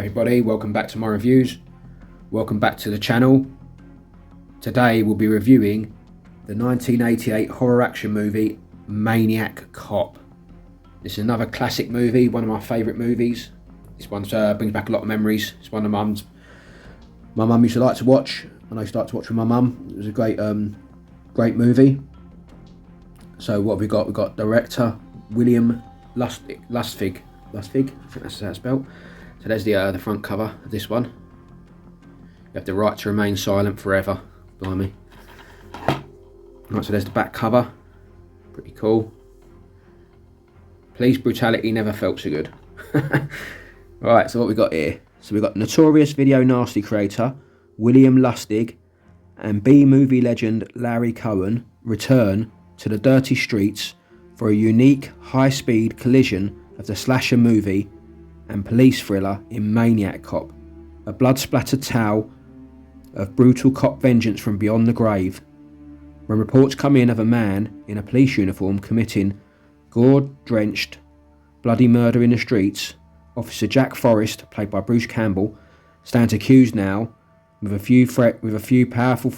everybody, welcome back to my reviews. Welcome back to the channel. Today we'll be reviewing the 1988 horror action movie Maniac Cop. This is another classic movie, one of my favourite movies. This one brings back a lot of memories. It's one of my mum used to like to watch, and I used to like to watch with my mum. It was a great movie. So what have we got? We've got director William Lustig. I think that's how it's spelled. So there's the front cover of this one. You have the right to remain silent forever. Blimey. Right, so there's the back cover. Pretty cool. Police brutality never felt so good. Right, so what we got here? So we've got notorious video nasty creator William Lustig and B-movie legend Larry Cohen return to the dirty streets for a unique high-speed collision of the slasher movie and police thriller in Maniac Cop, a blood-splattered tale of brutal cop vengeance from beyond the grave. When reports come in of a man in a police uniform committing gore-drenched, bloody murder in the streets, Officer Jack Forrest, played by Bruce Campbell, stands accused now with a few powerful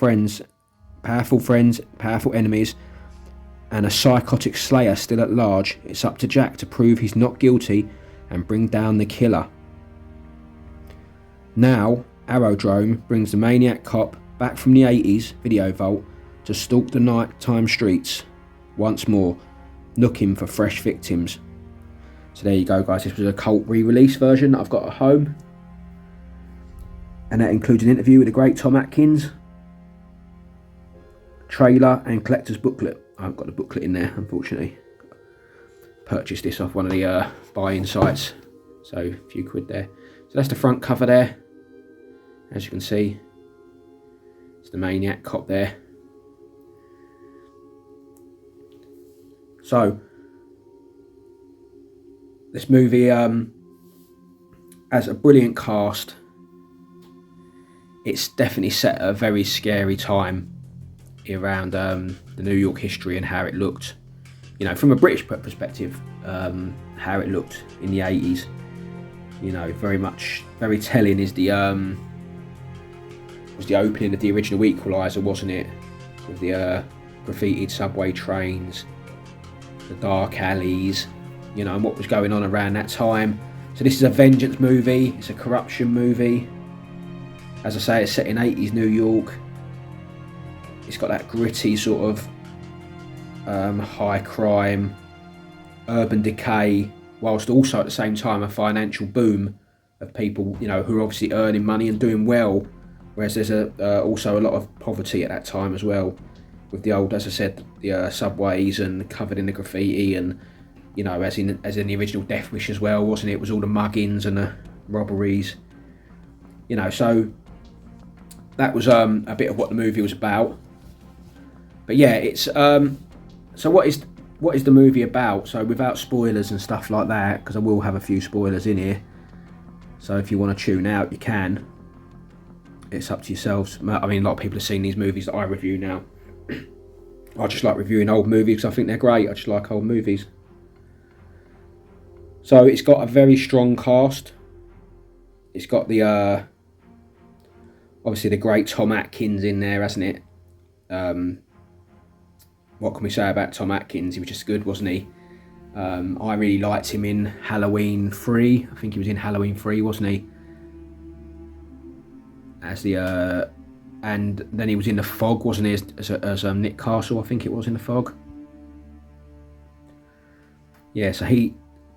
enemies, and a psychotic slayer still at large. It's up to Jack to prove he's not guilty and bring down the killer. Now, Aerodrome brings the Maniac Cop back from the 80s video vault to stalk the nighttime streets once more, looking for fresh victims. So there you go, guys. This was a cult re-release version that I've got at home, and that includes an interview with the great Tom Atkins, trailer and collector's booklet. I haven't got the booklet in there, unfortunately. Purchased this off one of the buy-in sites, so a few quid there. So that's the front cover there. As you can see, it's the Maniac Cop there. So this movie has a brilliant cast. It's definitely set at a very scary time around the New York history and how it looked, you know, from a British perspective, how it looked in the 80s. You know, very telling is the opening of the original Equalizer, wasn't it? With the graffitied subway trains, the dark alleys, you know, and what was going on around that time. So this is a vengeance movie, it's a corruption movie. As I say, it's set in 80s New York. It's got that gritty sort of high crime, urban decay, whilst also at the same time a financial boom of people, you know, who are obviously earning money and doing well. Whereas there's also a lot of poverty at that time as well, with the old, as I said, the subways and covered in the graffiti, and you know, as in the original Death Wish as well, wasn't it? It was all the muggings and the robberies, you know. So that was a bit of what the movie was about. But yeah, it's so what is the movie about? So without spoilers and stuff like that, because I will have a few spoilers in here. So if you want to tune out, you can. It's up to yourselves. I mean, a lot of people have seen these movies that I review now. I just like reviewing old movies because I think they're great. I just like old movies. So it's got a very strong cast. It's got the obviously the great Tom Atkins in there, hasn't it? What can we say about Tom Atkins? He was just good, wasn't he? I really liked him in Halloween 3. I think he was in Halloween 3, wasn't he? As the and then he was in The Fog, wasn't he? As Nick Castle, I think it was, in The Fog. Yeah, so he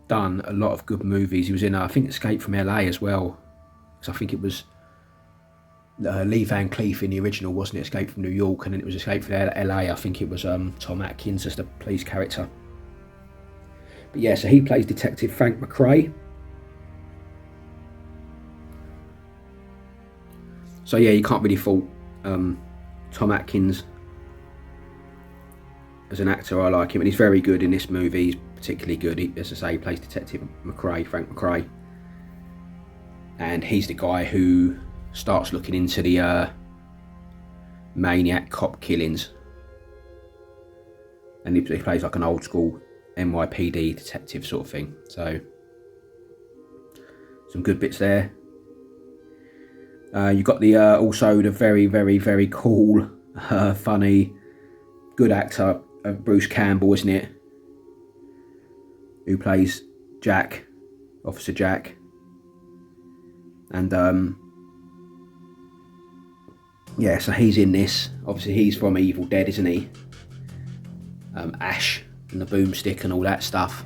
done a lot of good movies. He was in I think Escape from LA as well. So I think it was Lee Van Cleef in the original, wasn't it? Escape from New York, and then it was Escape from LA. I think it was Tom Atkins as the police character. But yeah, so he plays Detective Frank McRae. So yeah, you can't really fault Tom Atkins as an actor. I like him, and he's very good in this movie. He's particularly good. As I say, he plays Detective McRae, Frank McRae, and he's the guy who starts looking into the Maniac Cop killings, and he plays like an old school NYPD detective sort of thing. So some good bits there. You've got the also the very, very, very cool, funny, good actor, Bruce Campbell, isn't it? Who plays Jack, Officer Jack. And yeah, so he's in this. Obviously, he's from Evil Dead, isn't he? Ash and the boomstick and all that stuff.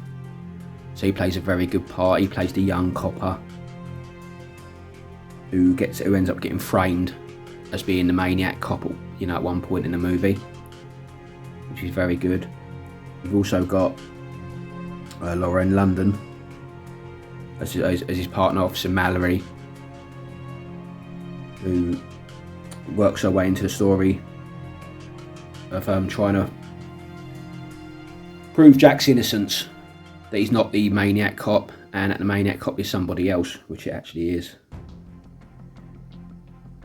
So he plays a very good part. He plays the young copper who ends up getting framed as being the Maniac Cop, you know, at one point in the movie, which is very good. We've also got Lauren London as his partner, Officer Mallory, who works her way into the story of trying to prove Jack's innocence, that he's not the Maniac Cop, and that the Maniac Cop is somebody else, which it actually is.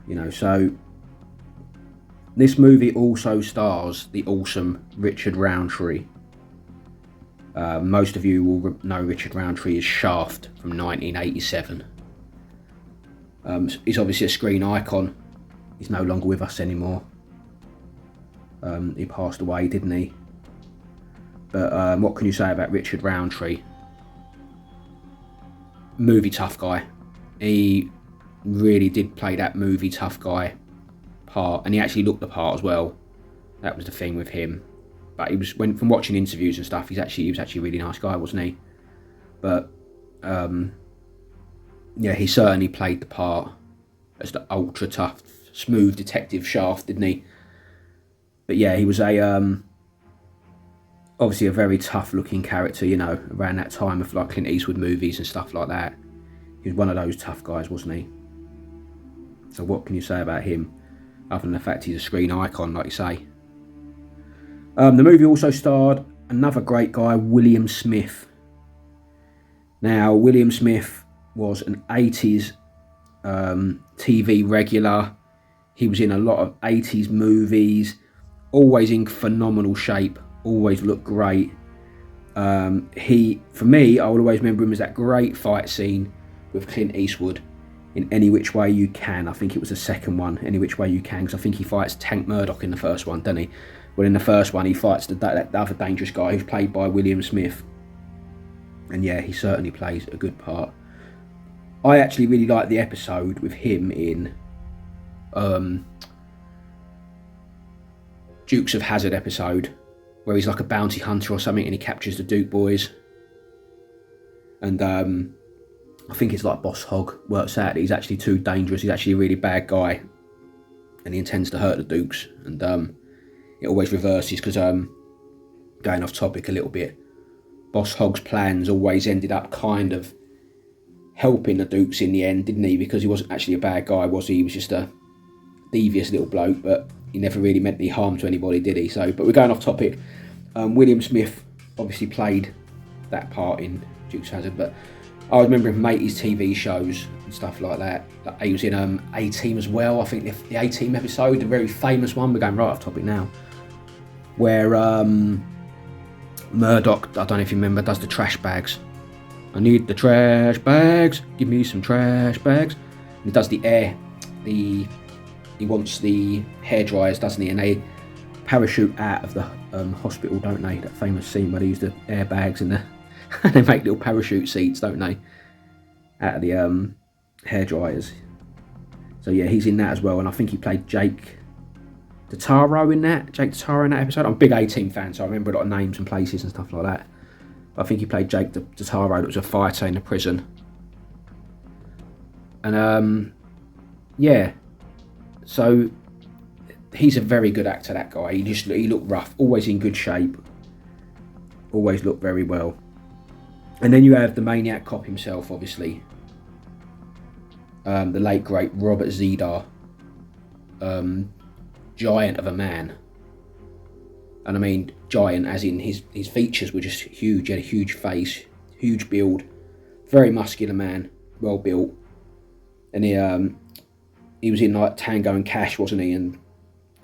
You know, so this movie also stars the awesome Richard Roundtree. Most of you will know Richard Roundtree as Shaft from 1987. He's obviously a screen icon. He's no longer with us anymore. He passed away, didn't he? But what can you say about Richard Roundtree? Movie tough guy. He really did play that movie tough guy part, and he actually looked the part as well. That was the thing with him. But from watching interviews and stuff, he was actually a really nice guy, wasn't he? But yeah, he certainly played the part as the ultra tough, smooth detective Shaft, didn't he? But yeah, he was obviously a very tough looking character, you know, around that time of like Clint Eastwood movies and stuff like that. He was one of those tough guys, wasn't he? So what can you say about him, other than the fact he's a screen icon, like you say? The movie also starred another great guy, William Smith. Now, William Smith was an 80s TV regular. He was in a lot of 80s movies, always in phenomenal shape, always looked great. For me, I will always remember him as that great fight scene with Clint Eastwood in Any Which Way You Can. I think it was the second one, Any Which Way You Can, because I think he fights Tank Murdoch in the first one, doesn't he? Well, in the first one, he fights the other dangerous guy who's played by William Smith. And yeah, he certainly plays a good part. I actually really like the episode with him in Dukes of Hazzard episode, where he's like a bounty hunter or something and he captures the Duke boys. And I think it's like Boss Hogg works out that he's actually too dangerous. He's actually a really bad guy and he intends to hurt the Dukes. And it always reverses because, going off topic a little bit, Boss Hogg's plans always ended up kind of helping the Dukes in the end, didn't he? Because he wasn't actually a bad guy, was he? He was just a devious little bloke, but he never really meant any harm to anybody, did he? So, but we're going off topic. William Smith obviously played that part in Dukes of Hazzard, but I remember him from 80s TV shows and stuff like that. He was in A-Team as well. I think the A-Team episode, the very famous one, we're going right off topic now, where Murdoch, I don't know if you remember, does the trash bags. I need the trash bags, give me some trash bags. And he does the air, he wants the hair dryers, doesn't he? And they parachute out of the hospital, don't they? That famous scene where they use the airbags and they make little parachute seats, don't they? Out of the hair dryers. So yeah, he's in that as well, and I think he played Jake Totaro in that. Jake Totaro in that episode. I'm a big A-Team fan, so I remember a lot of names and places and stuff like that. But I think he played Jake Totaro, that was a fighter in the prison. And yeah, so he's a very good actor, that guy. He looked rough, always in good shape, always looked very well. And then you have the Maniac Cop himself, obviously. The late great Robert Zedar. Giant of a man. And I mean giant as in his features were just huge. He had a huge face, huge build, very muscular man, well built. And he was in like Tango and Cash, wasn't he? And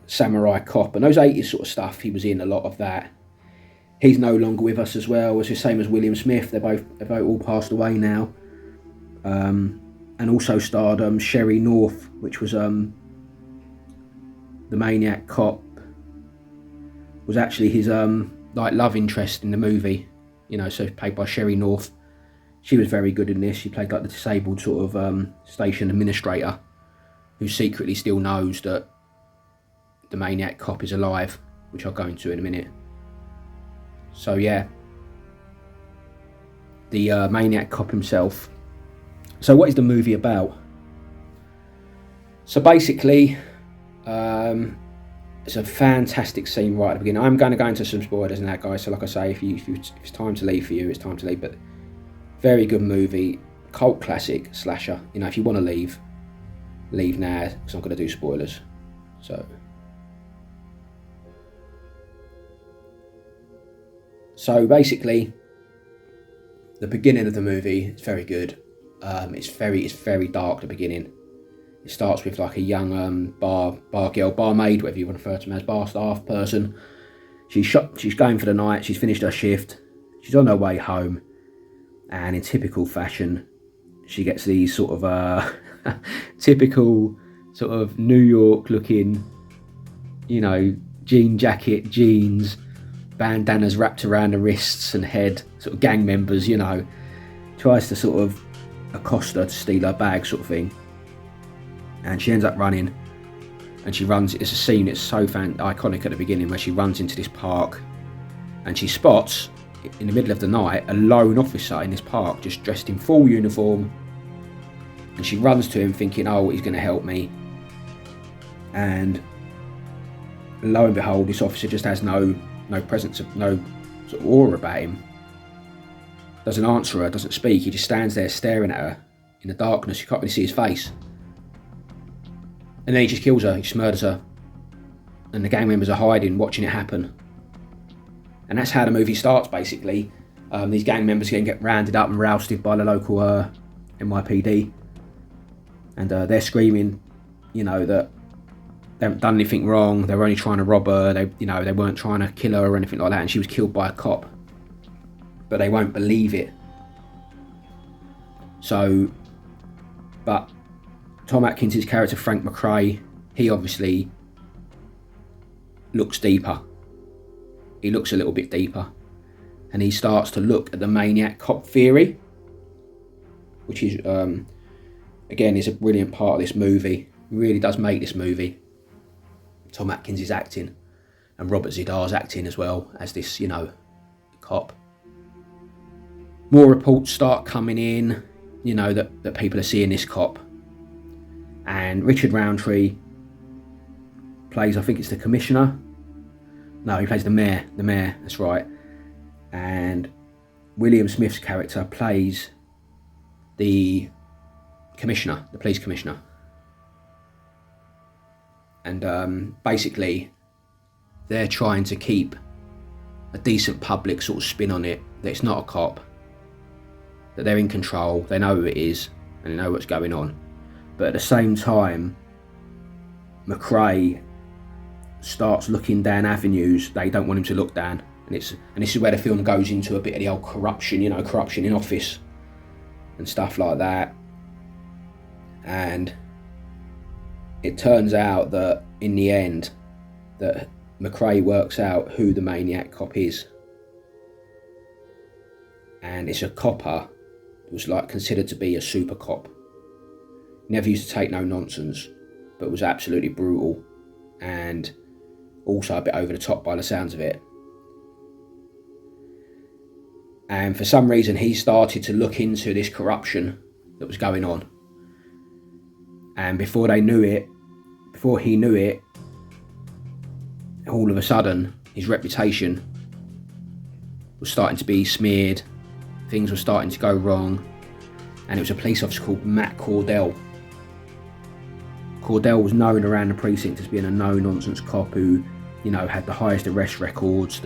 Samurai Cop and those 80s sort of stuff. He was in a lot of that. He's no longer with us as well. It's the same as William Smith. They're both all passed away now. and also starred Sherry North, which was the Maniac Cop, was actually his like love interest in the movie, you know, so played by Sherry North. She was very good in this. She played like the disabled sort of station administrator who secretly still knows that the Maniac Cop is alive, which I'll go into in a minute. So yeah, the Maniac Cop himself. So what is the movie about? So basically, it's a fantastic scene right at the beginning. I'm going to go into some spoilers and that, guys. So like I say, if it's time to leave for you, it's time to leave. But very good movie, cult classic slasher. You know, if you want to leave now, because I'm going to do spoilers. So basically, the beginning of the movie is very good. It's very dark. The beginning. It starts with like a young bar girl, barmaid, whatever you want to refer to them as, bar staff person. She's going for the night. She's finished her shift. She's on her way home, and in typical fashion, she gets these sort of typical sort of New York looking, you know, jean jacket, jeans, bandanas wrapped around the wrists and head, sort of gang members, you know, tries to sort of accost her to steal her bag, sort of thing. And she ends up running, and she runs. It's a scene that's so iconic at the beginning where she runs into this park, and she spots in the middle of the night a lone officer in this park, just dressed in full uniform. And she runs to him thinking, oh, he's going to help me. And lo and behold, this officer just has no presence of, no sort of aura about him. Doesn't answer her, doesn't speak. He just stands there staring at her in the darkness. You can't really see his face. And then he just kills her, he just murders her. And the gang members are hiding, watching it happen. And that's how the movie starts, basically. These gang members get rounded up and rousted by the local NYPD. And they're screaming, you know, that they haven't done anything wrong. They were only trying to rob her. They weren't trying to kill her or anything like that. And she was killed by a cop. But they won't believe it. So, but Tom Atkins' character, Frank McRae, he obviously looks deeper. He looks a little bit deeper. And he starts to look at the Maniac Cop theory, which is, again, is a brilliant part of this movie. It really does make this movie. Tom Atkins is acting, and Robert Zidar's acting as well as this, you know, cop. More reports start coming in, you know, that people are seeing this cop. And Richard Roundtree plays, I think it's the commissioner. No, he plays the mayor, that's right. And William Smith's character plays the commissioner, the police commissioner. And basically, they're trying to keep a decent public sort of spin on it, that it's not a cop, that they're in control, they know who it is, and they know what's going on. But at the same time, McRae starts looking down avenues they don't want him to look down. And this is where the film goes into a bit of the old corruption, you know, corruption in office and stuff like that. And it turns out that in the end, that McRae works out who the Maniac Cop is. And it's a copper who was like considered to be a super cop. Never used to take no nonsense, but was absolutely brutal and also a bit over the top by the sounds of it. And for some reason he started to look into this corruption that was going on. And before he knew it, all of a sudden his reputation was starting to be smeared, things were starting to go wrong, and it was a police officer called Matt Cordell. Cordell was known around the precinct as being a no-nonsense cop who, you know, had the highest arrest records.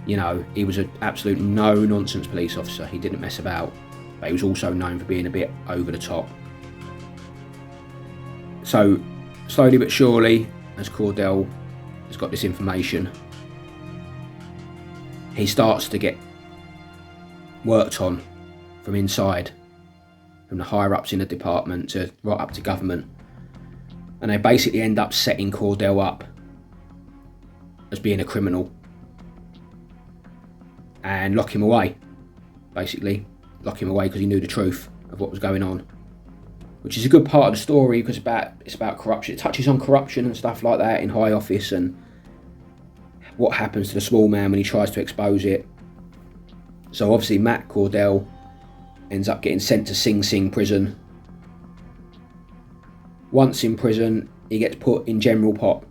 He was an absolute no-nonsense police officer. He didn't mess about, but he was also known for being a bit over the top. So, slowly but surely, as Cordell has got this information, he starts to get worked on from inside. from the higher ups in the department to right up to government. And they basically end up setting Cordell up as being a criminal and lock him away. Basically, lock him away because he knew the truth of what was going on. Which is a good part of the story because it's about corruption. It touches on corruption and stuff like that in high office and what happens to the small man when he tries to expose it. So obviously Matt Cordell ends up getting sent to Sing Sing prison. Once in prison, he gets put in General Pop.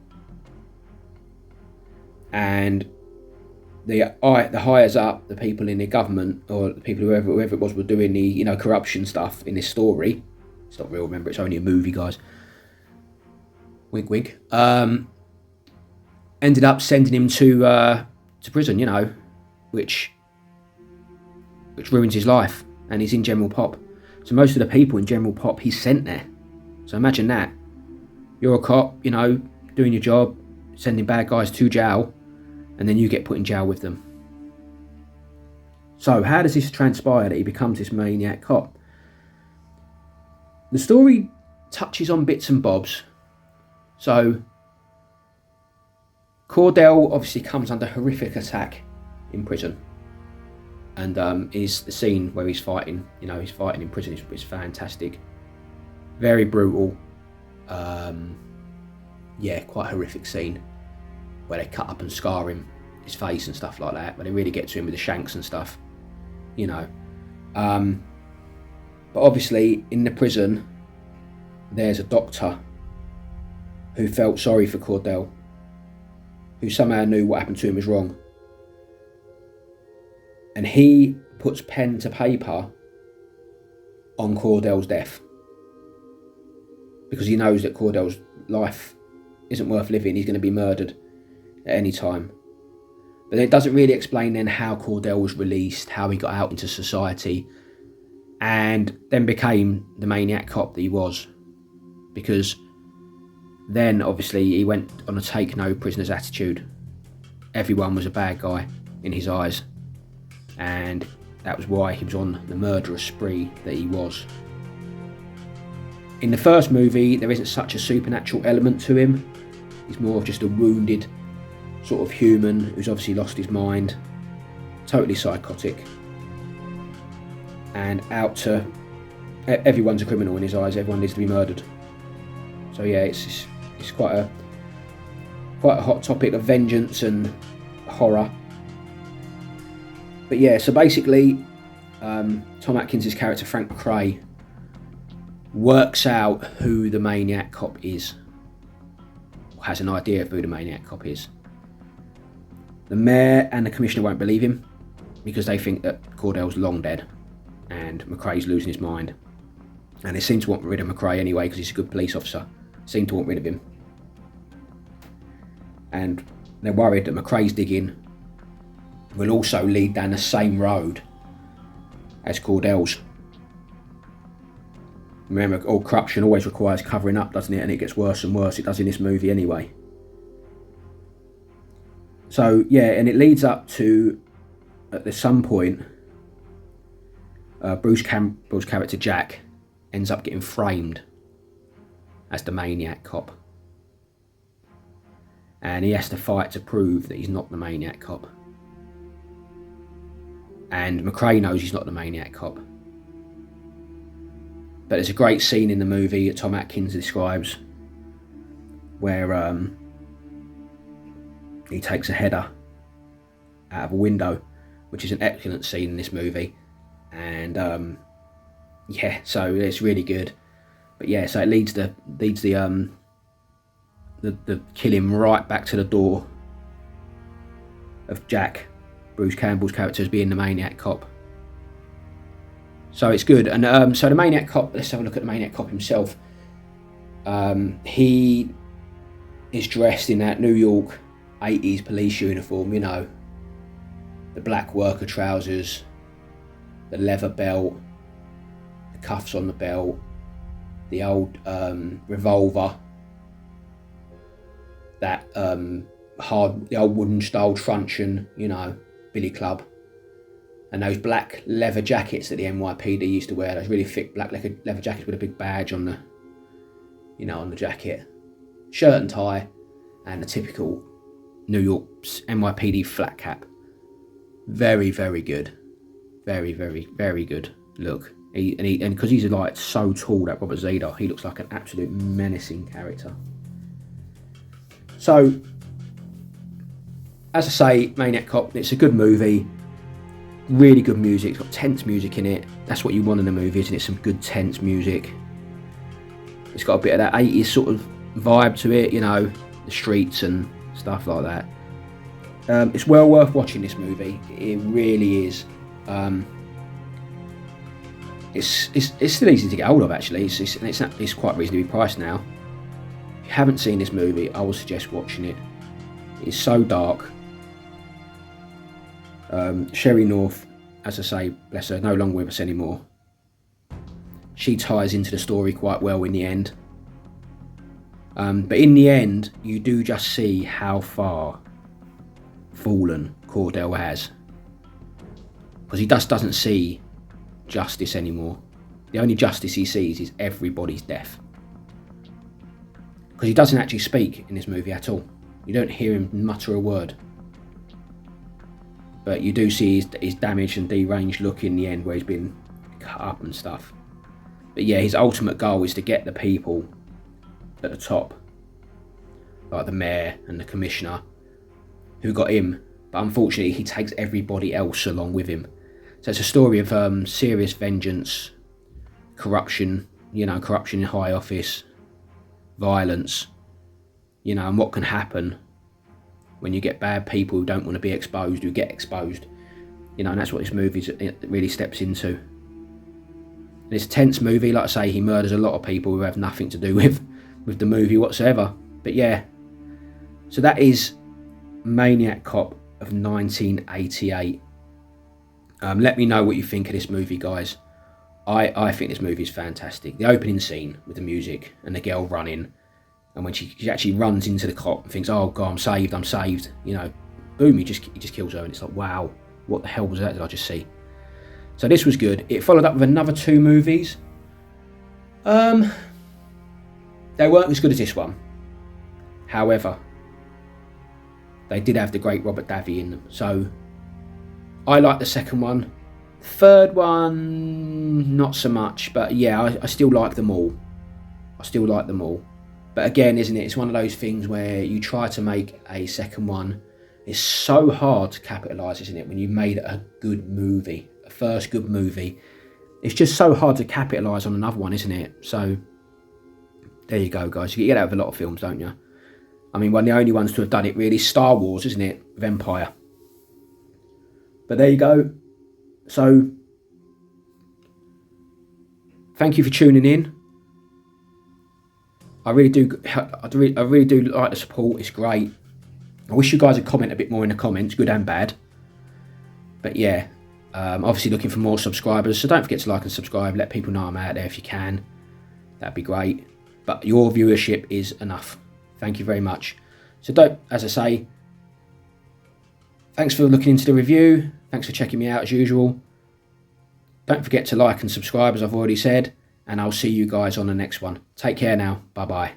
And the hires up, the people in the government, or the people whoever it was were doing the corruption stuff in this story. It's not real, remember, it's only a movie, guys. Wink, wink. Ended up sending him to prison, which ruins his life, and he's in General Pop. So most of the people in General Pop, he's sent there. So imagine that. You're a cop, doing your job, sending bad guys to jail, and then you get put in jail with them. So how does this transpire that he becomes this maniac cop? The story touches on bits and bobs. So Cordell obviously comes under horrific attack in prison. And is the scene where he's fighting, he's fighting in prison is fantastic. Very brutal. Quite horrific scene where they cut up and scar him, his face and stuff like that. But they really get to him with the shanks and stuff, But obviously in the prison, there's a doctor who felt sorry for Cordell, who somehow knew what happened to him was wrong. And he puts pen to paper on Cordell's death. Because he knows that Cordell's life isn't worth living. He's going to be murdered at any time. But it doesn't really explain then how Cordell was released, how he got out into society, and then became the maniac cop that he was. Because then, obviously, he went on a take no prisoners attitude. Everyone was a bad guy in his eyes. And that was why he was on the murderous spree that he was. In the first movie, there isn't such a supernatural element to him. He's more of just a wounded sort of human who's obviously lost his mind, totally psychotic, and out to... everyone's a criminal in his eyes, everyone needs to be murdered. So yeah, it's quite a hot topic of vengeance and horror. But yeah, so basically, Tom Atkins' character, Frank McRae, works out who the maniac cop is. Has an idea of who the maniac cop is. The mayor and the commissioner won't believe him because they think that Cordell's long dead and McRae's losing his mind. And they seem to want rid of McRae anyway because he's a good police officer. Seem to want rid of him. And they're worried that McRae's digging will also lead down the same road as Cordell's. Remember, all corruption always requires covering up, doesn't it? And it gets worse and worse. It does in this movie anyway. So, yeah, and it leads up to, at some point, Bruce Campbell's character Jack ends up getting framed as the maniac cop. And he has to fight to prove that he's not the maniac cop. And McRae knows he's not the maniac cop. But there's a great scene in the movie that Tom Atkins describes where he takes a header out of a window, which is an excellent scene in this movie. And so it's really good. But yeah, so it leads the killing right back to the door of Jack, Bruce Campbell's character, as being the maniac cop. So it's good. And so the maniac cop, let's have a look at the maniac cop himself. He is dressed in that New York 80s police uniform, the black worker trousers, the leather belt, the cuffs on the belt, the old revolver, that the old wooden style truncheon, billy club, And those black leather jackets that the NYPD used to wear, those really thick black leather jackets with a big badge on the, on the jacket. Shirt and tie, and the typical New York NYPD flat cap. Very, very good. Very, very, very good look. And because he's like so tall, that Robert Zeder, he looks like an absolute menacing character. So, as I say, Maniac Cop, it's a good movie. Really good music. It's got tense music in it. That's what you want in a movie, isn't it? Some good tense music. It's got a bit of that 80s sort of vibe to it, the streets and stuff like that. It's well worth watching this movie. It really is. It's still easy to get hold of, actually. It's quite reasonably priced now. If you haven't seen this movie, I would suggest watching it. It's so dark. Sherry North, as I say, bless her, no longer with us anymore. She ties into the story quite well in the end. But in the end, you do just see how far fallen Cordell has. Because he just doesn't see justice anymore. The only justice he sees is everybody's death. Because he doesn't actually speak in this movie at all. You don't hear him mutter a word. But you do see his damaged and deranged look in the end, where he's been cut up and stuff. But yeah, his ultimate goal is to get the people at the top, like the mayor and the commissioner, who got him. But unfortunately, he takes everybody else along with him. So it's a story of serious vengeance, corruption, corruption in high office, violence, and what can happen when you get bad people who don't want to be exposed, who get exposed. And that's what this movie really steps into. And it's a tense movie. Like I say, he murders a lot of people who have nothing to do with the movie whatsoever. But yeah, so that is Maniac Cop of 1988. Let me know what you think of this movie, guys. I think this movie is fantastic. The opening scene with the music and the girl running, and when she actually runs into the cop and thinks, oh God, I'm saved. Boom, he just kills her, and it's like, wow, what the hell was that? Did I just see? So this was good. It followed up with another 2 movies. They weren't as good as this one. However, they did have the great Robert Davi in them. So I like the second one. Third one, not so much. But yeah, I still like them all. But again, isn't it? It's one of those things where you try to make a second one. It's so hard to capitalise, isn't it? When you made a good movie, a first good movie. It's just so hard to capitalise on another one, isn't it? So there you go, guys. You get that with a lot of films, don't you? I mean, one of the only ones to have done it really is Star Wars, isn't it? With Empire. But there you go. So thank you for tuning in. I really do like the support. It's great. I wish you guys would comment a bit more in the comments, good and bad. But yeah, obviously looking for more subscribers. So don't forget to like and subscribe. Let people know I'm out there if you can. That'd be great. But your viewership is enough. Thank you very much. So as I say, thanks for looking into the review. Thanks for checking me out as usual. Don't forget to like and subscribe, as I've already said. And I'll see you guys on the next one. Take care now. Bye-bye.